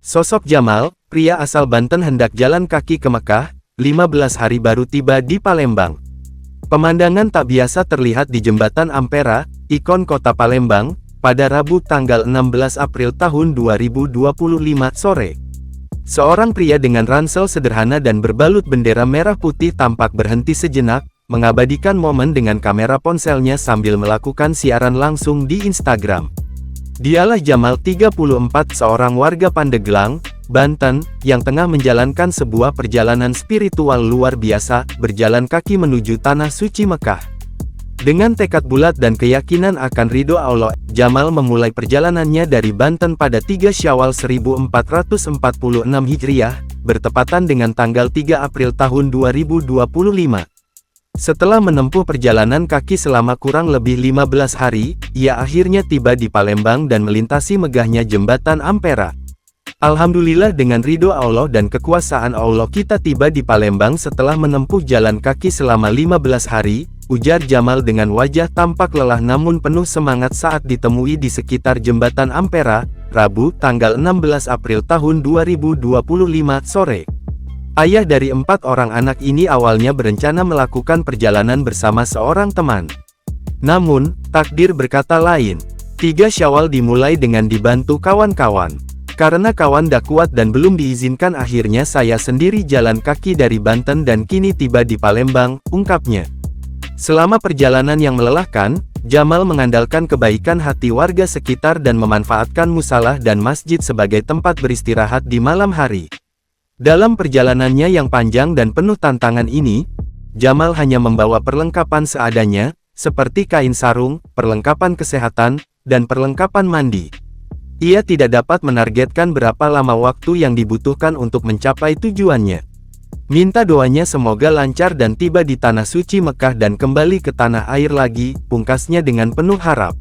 Sosok Jamal, pria asal Banten hendak jalan kaki ke Mekah, 15 hari baru tiba di Palembang. Pemandangan tak biasa terlihat di Jembatan Ampera, ikon kota Palembang, pada Rabu tanggal 16 April tahun 2025 sore. Seorang pria dengan ransel sederhana dan berbalut bendera merah putih tampak berhenti sejenak, mengabadikan momen dengan kamera ponselnya sambil melakukan siaran langsung di Instagram. Dialah Jamal 34, seorang warga Pandeglang, Banten, yang tengah menjalankan sebuah perjalanan spiritual luar biasa, berjalan kaki menuju Tanah Suci Mekah. Dengan tekad bulat dan keyakinan akan ridho Allah, Jamal memulai perjalanannya dari Banten pada 3 Syawal 1446 Hijriah, bertepatan dengan tanggal 3 April tahun 2025. Setelah menempuh perjalanan kaki selama kurang lebih 15 hari, ia akhirnya tiba di Palembang dan melintasi megahnya Jembatan Ampera. Alhamdulillah, dengan ridho Allah dan kekuasaan Allah kita tiba di Palembang setelah menempuh jalan kaki selama 15 hari, ujar Jamal dengan wajah tampak lelah namun penuh semangat saat ditemui di sekitar Jembatan Ampera, Rabu tanggal 16 April tahun 2025 sore. Ayah dari 4 orang anak ini awalnya berencana melakukan perjalanan bersama seorang teman. Namun, takdir berkata lain. 3 Syawal dimulai dengan dibantu kawan-kawan. Karena kawan dak kuat dan belum diizinkan, akhirnya saya sendiri jalan kaki dari Banten dan kini tiba di Palembang, ungkapnya. Selama perjalanan yang melelahkan, Jamal mengandalkan kebaikan hati warga sekitar dan memanfaatkan musalah dan masjid sebagai tempat beristirahat di malam hari. Dalam perjalanannya yang panjang dan penuh tantangan ini, Jamal hanya membawa perlengkapan seadanya, seperti kain sarung, perlengkapan kesehatan, dan perlengkapan mandi. Ia tidak dapat menargetkan berapa lama waktu yang dibutuhkan untuk mencapai tujuannya. Minta doanya semoga lancar dan tiba di Tanah Suci Mekah dan kembali ke tanah air lagi, pungkasnya dengan penuh harap.